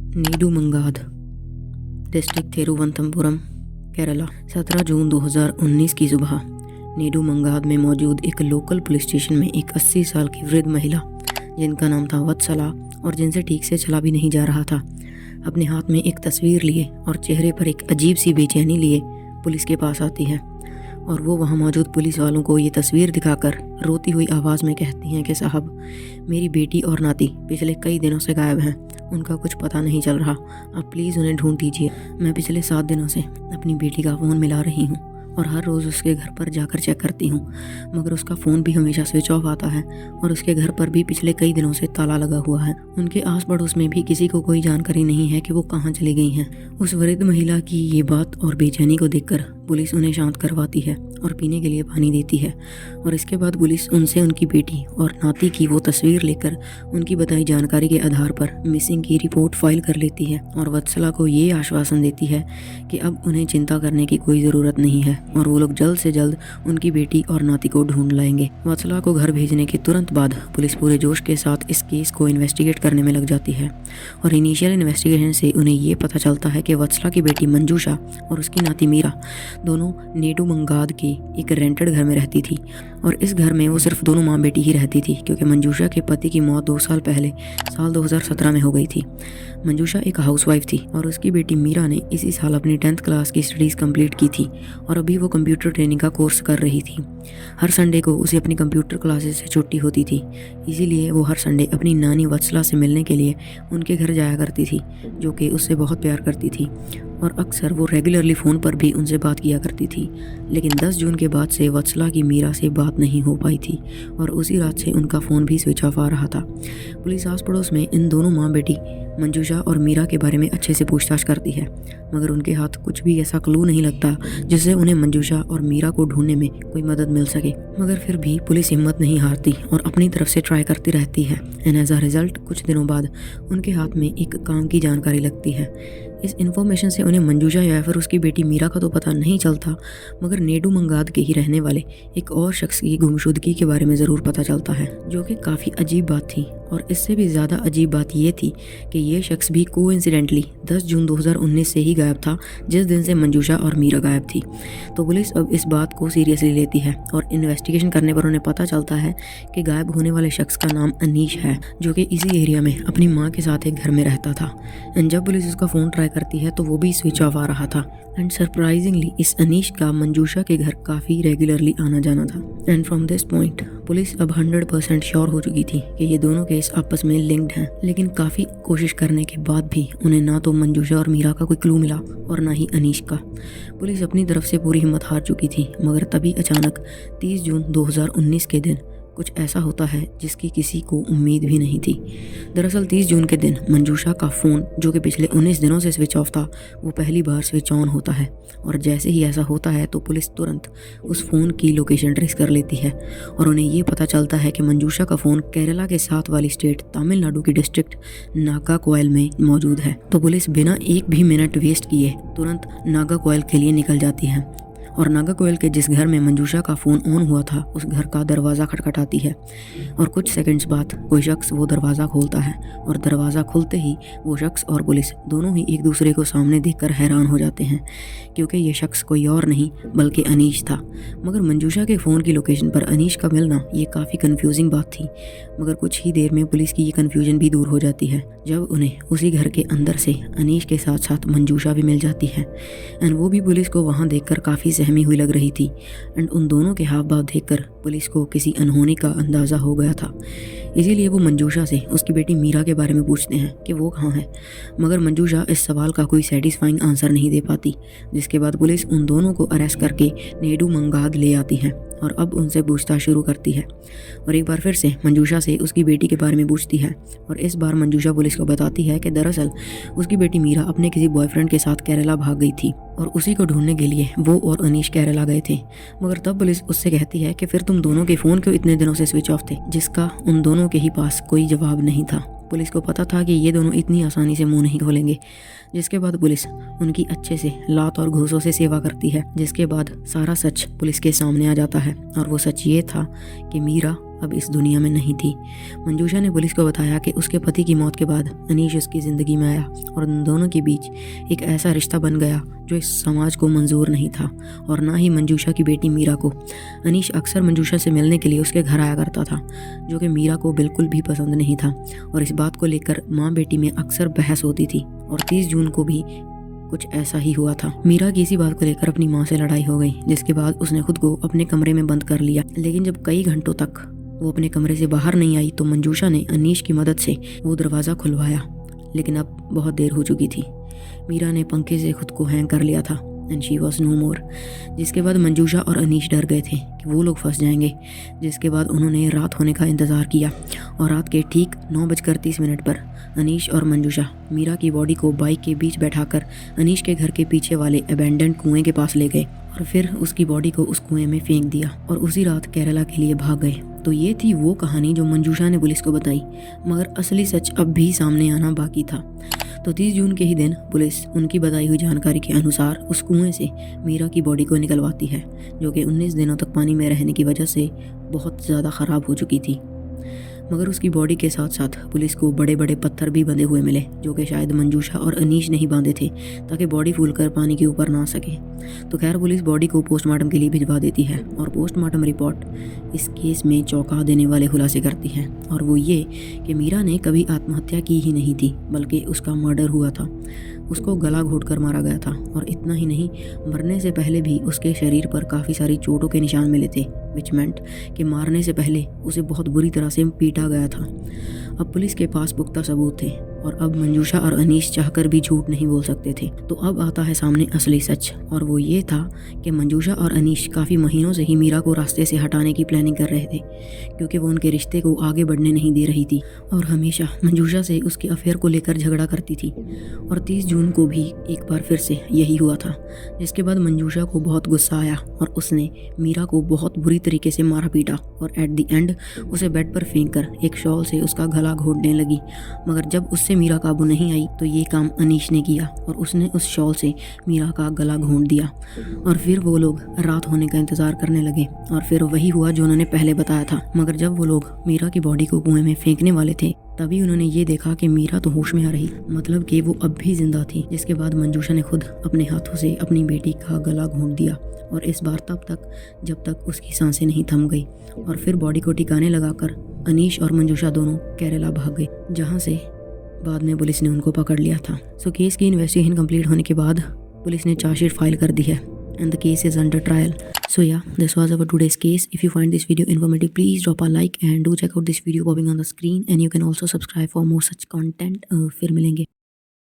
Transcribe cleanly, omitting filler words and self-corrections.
नेडुमंगाद, district Thiruvananthapuram, Kerala. 17 जून 2019 की सुबह नेडुमंगाद में मौजूद एक लोकल पुलिस स्टेशन में एक 80 साल की वृद्ध महिला, जिनका नाम था वत्सला और जिनसे ठीक से चला भी नहीं जा रहा था, अपने हाथ में एक तस्वीर लिए और चेहरे पर एक अजीब सी बेचैनी लिए पुलिस के पास आती है। और वो वहाँ मौजूद पुलिस वालों को ये तस्वीर दिखाकर रोती हुई आवाज़ में कहती हैं कि साहब, मेरी बेटी और नाती पिछले कई दिनों से गायब हैं, उनका कुछ पता नहीं चल रहा, आप प्लीज़ उन्हें ढूंढ दीजिए। मैं पिछले 7 दिनों से अपनी बेटी का फ़ोन मिला रही हूँ और हर रोज़ उसके घर पर जाकर चेक करती हूँ, मगर उसका फ़ोन भी हमेशा स्विच ऑफ आता है और उसके घर पर भी पिछले कई दिनों से ताला लगा हुआ है। उनके आस पड़ोस में भी किसी को कोई जानकारी नहीं है कि वो कहाँ चली गई हैं। उस वृद्ध महिला की ये बात और बेचैनी को देखकर पुलिस उन्हें शांत करवाती है और पीने के लिए पानी देती है, और इसके बाद पुलिस उनसे उनकी बेटी और नाती की वो तस्वीर लेकर उनकी बताई जानकारी के आधार पर मिसिंग की रिपोर्ट फाइल कर लेती है और वत्सला को ये आश्वासन देती है कि अब उन्हें चिंता करने की कोई ज़रूरत नहीं है और वो लोग जल्द से जल्द उनकी बेटी और नाती को ढूंढ लाएंगे। वत्सला को घर भेजने के तुरंत बाद पुलिस पूरे जोश के साथ इस केस को इन्वेस्टिगेट करने में लग जाती है और इनिशियल इन्वेस्टिगेशन से उन्हें ये पता चलता है कि वत्सला की बेटी मंजूषा और उसकी नाती मीरा दोनों नेडुमंगाद के एक रेंटेड घर में रहती थी, और इस घर में वो सिर्फ दोनों माँ बेटी ही रहती थी क्योंकि मंजूषा के पति की मौत 2 साल पहले साल 2017 में हो गई थी। मंजूषा एक हाउसवाइफ थी और उसकी बेटी मीरा ने इसी साल अपनी 10th क्लास की स्टडीज़ कंप्लीट की थी और अभी वो कंप्यूटर ट्रेनिंग का कोर्स कर रही थी। हर संडे को उसे अपनी कंप्यूटर क्लासेस से छुट्टी होती थी, इसीलिए वो हर संडे अपनी नानी वत्सला से मिलने के लिए उनके घर जाया करती थी, जो कि उससे बहुत प्यार करती थी और अक्सर वो रेगुलरली फ़ोन पर भी उनसे बात किया करती थी। लेकिन 10 जून के बाद से वत्सला की मीरा से बात नहीं हो पाई थी और उसी रात से उनका फ़ोन भी स्विच ऑफ आ रहा था। पुलिस आस पड़ोस में इन दोनों माँ बेटी मंजूषा और मीरा के बारे में अच्छे से पूछताछ करती है, मगर उनके हाथ कुछ भी ऐसा क्लू नहीं लगता जिससे उन्हें मंजूषा और मीरा को ढूंढने में कोई मदद मिल सके। मगर फिर भी पुलिस हिम्मत नहीं हारती और अपनी तरफ से ट्राई करती रहती है। एंड एज अ रिजल्ट कुछ दिनों बाद उनके हाथ में एक काम की जानकारी लगती है। इस इन्फॉर्मेशन से उन्हें मंजूषा या फिर उसकी बेटी मीरा का तो पता नहीं चलता, मगर नेडुमंगाद के ही रहने वाले एक और शख्स की गुमशुदगी के बारे में ज़रूर पता चलता है, जो कि काफ़ी अजीब बात थी। और इससे भी ज़्यादा अजीब बात ये थी कि ये शख्स भी कोइंसिडेंटली 10 जून 2019 से ही गायब था, जिस दिन से मंजूषा और मीरा गायब थी। तो पुलिस अब इस बात को सीरियसली लेती है और इन्वेस्टिगेशन करने पर उन्हें पता चलता है कि गायब होने वाले शख्स का नाम अनीश है, जो कि इसी एरिया में अपनी माँ के साथ एक घर में रहता था। एंड जब पुलिस उसका फ़ोन ट्राई करती है तो वो भी स्विच ऑफ आ रहा था। एंड सरप्राइजिंगली इस अनीश का मंजूषा के घर काफ़ी रेगुलरली आना जाना था। And from this point police अब 100% श्योर हो चुकी थी कि ये दोनों केस आपस में लिंक्ड हैं, लेकिन काफ़ी कोशिश करने के बाद भी उन्हें ना तो मंजूषा और मीरा का कोई क्लू मिला और ना ही अनीश का। पुलिस अपनी तरफ से पूरी हिम्मत हार चुकी थी, मगर तभी अचानक 30 जून 2019 के दिन कुछ ऐसा होता है जिसकी किसी को उम्मीद भी नहीं थी। दरअसल 30 जून के दिन मंजूषा का फ़ोन, जो कि पिछले 19 दिनों से स्विच ऑफ था, वो पहली बार स्विच ऑन होता है। और जैसे ही ऐसा होता है तो पुलिस तुरंत उस फ़ोन की लोकेशन ट्रेस कर लेती है और उन्हें ये पता चलता है कि मंजूषा का फ़ोन केरला के साथ वाली स्टेट तमिलनाडु की डिस्ट्रिक्ट नागारकोइल में मौजूद है। तो पुलिस बिना एक भी मिनट वेस्ट किए तुरंत नागारकोइल के लिए निकल जाती है और नागारकोइल के जिस घर में मंजूषा का फ़ोन ऑन हुआ था उस घर का दरवाज़ा खटखटाती है और कुछ सेकंड्स बाद कोई शख्स वो दरवाज़ा खोलता है और दरवाज़ा खुलते ही वो शख्स और पुलिस दोनों ही एक दूसरे को सामने देखकर हैरान हो जाते हैं, क्योंकि ये शख्स कोई और नहीं बल्कि अनीश था। मगर मंजूषा के फ़ोन की लोकेशन पर अनीश का मिलना ये काफ़ी कन्फ्यूजिंग बात थी, मगर कुछ ही देर में पुलिस की ये कन्फ्यूजन भी दूर हो जाती है जब उन्हें उसी घर के अंदर से अनीश के साथ साथ मंजूषा भी मिल जाती है। एंड वो भी पुलिस को वहाँ देखकर काफ़ी सहमी हुई लग रही थी। एंड उन दोनों के हाव भाव देखकर पुलिस को किसी अनहोनी का अंदाज़ा हो गया था, इसीलिए वो मंजूषा से उसकी बेटी मीरा के बारे में पूछते हैं कि वो कहाँ है, मगर मंजूषा इस सवाल का कोई सेटिस्फाइंग आंसर नहीं दे पाती, जिसके बाद पुलिस उन दोनों को अरेस्ट करके नेडुमंगाद ले आती है और अब उनसे पूछताछ शुरू करती है और एक बार फिर से मंजूषा से उसकी बेटी के बारे में पूछती है। और इस बार मंजूषा पुलिस को बताती है कि दरअसल उसकी बेटी मीरा अपने किसी बॉयफ्रेंड के साथ केरला भाग गई थी और उसी को ढूंढने के लिए वो और अनीश केरला गए थे। मगर तब पुलिस उससे कहती है कि फिर तुम दोनों के फ़ोन क्यों इतने दिनों से स्विच ऑफ थे, जिसका उन दोनों के ही पास कोई जवाब नहीं था। पुलिस को पता था कि ये दोनों इतनी आसानी से मुंह नहीं खोलेंगे, जिसके बाद पुलिस उनकी अच्छे से लात और घूंसों से सेवा करती है, जिसके बाद सारा सच पुलिस के सामने आ जाता है और वो सच ये था कि मीरा अब इस दुनिया में नहीं थी। मंजूषा ने पुलिस को बताया कि उसके पति की मौत के बाद अनीश उसकी ज़िंदगी में आया और उन दोनों के बीच एक ऐसा रिश्ता बन गया जो इस समाज को मंजूर नहीं था और ना ही मंजूषा की बेटी मीरा को। अनीश अक्सर मंजूषा से मिलने के लिए उसके घर आया करता था, जो कि मीरा को बिल्कुल भी पसंद नहीं था और इस बात को लेकर माँ बेटी में अक्सर बहस होती थी और 30 जून को भी कुछ ऐसा ही हुआ था। मीरा की इसी बात को लेकर अपनी माँ से लड़ाई हो गई, जिसके बाद उसने खुद को अपने कमरे में बंद कर लिया। लेकिन जब कई घंटों तक वो अपने कमरे से बाहर नहीं आई तो मंजूषा ने अनीश की मदद से वो दरवाज़ा खुलवाया, लेकिन अब बहुत देर हो चुकी थी। मीरा ने पंखे से खुद को हैंग कर लिया था एंड शी वॉज नो मोर। जिसके बाद मंजूषा और अनीश डर गए थे कि वो लोग फंस जाएंगे। जिसके बाद उन्होंने रात होने का इंतज़ार किया और रात के ठीक 9:30 पर अनीश और मंजूषा मीरा की बॉडी को बाइक के बीच बैठाकर अनीश के घर के पीछे वाले अबेंडेंड कुएं के पास ले गए और फिर उसकी बॉडी को उस कुएं में फेंक दिया और उसी रात केरला के लिए भाग गए। तो ये थी वो कहानी जो मंजूषा ने पुलिस को बताई, मगर असली सच अब भी सामने आना बाकी था। तो 30 जून के ही दिन पुलिस उनकी बताई हुई जानकारी के अनुसार उस कुएं से मीरा की बॉडी को निकलवाती है, जो कि 19 दिनों तक पानी में रहने की वजह से बहुत ज़्यादा ख़राब हो चुकी थी। मगर उसकी बॉडी के साथ साथ पुलिस को बड़े बड़े पत्थर भी बंधे हुए मिले, जो कि शायद मंजूषा और अनीश ने ही बांधे थे ताकि बॉडी फूलकर पानी के ऊपर ना सके। तो खैर पुलिस बॉडी को पोस्टमार्टम के लिए भिजवा देती है और पोस्टमार्टम रिपोर्ट इस केस में चौंका देने वाले खुलासे करती है, और वो ये कि मीरा ने कभी आत्महत्या की ही नहीं थी, बल्कि उसका मर्डर हुआ था। उसको गला घोंटकर मारा गया था और इतना ही नहीं, मरने से पहले भी उसके शरीर पर काफ़ी सारी चोटों के निशान मिले थे, विच मेंट कि मारने से पहले उसे बहुत बुरी तरह से पीटा गया था। अब पुलिस के पास पुख्ता सबूत थे और अब मंजूषा और अनीश चाहकर भी झूठ नहीं बोल सकते थे। तो अब आता है सामने असली सच, और वो ये था कि मंजूषा और अनीश काफ़ी महीनों से ही मीरा को रास्ते से हटाने की प्लानिंग कर रहे थे, क्योंकि वो उनके रिश्ते को आगे बढ़ने नहीं दे रही थी और हमेशा मंजूषा से उसके अफेयर को लेकर झगड़ा करती थी। और 30 जून को भी एक बार फिर से यही हुआ था, जिसके बाद मंजूषा को बहुत गुस्सा आया और उसने मीरा को बहुत बुरी तरीके से मारा पीटा और एट द एंड उसे बेड पर फेंक कर एक शॉल से उसका गला घोंटने लगी। मगर जब उससे मीरा काबू नहीं आई तो ये काम अनीश ने किया और उसने उस शॉल से मीरा का गला घोंट दिया और फिर वो लोग रात होने का इंतज़ार करने लगे और फिर वही हुआ जो उन्होंने पहले बताया था। मगर जब वो लोग मीरा की बॉडी को कुएं में फेंकने वाले थे तभी उन्होंने ये देखा कि मीरा तो होश में आ रही, मतलब कि वो अब भी जिंदा थी। जिसके बाद मंजूषा ने खुद अपने हाथों से अपनी बेटी का गला घोंट दिया और इस बार तब तक जब तक उसकी सांसें नहीं थम गई। और फिर बॉडी को ठिकाने लगाकर अनीश और मंजूषा दोनों केरला भाग गए, जहाँ से बाद में पुलिस ने उनको पकड़ लिया था। सो केस की इन्वेस्टिगेशन कंप्लीट होने के बाद पुलिस ने चार्जशीट फाइल कर दी है and the case is under trial. So yeah, this was our today's case. If you find this video informative, please drop a like and do check out this video popping on the screen, and you can also subscribe for more such content. फिर मिलेंगे।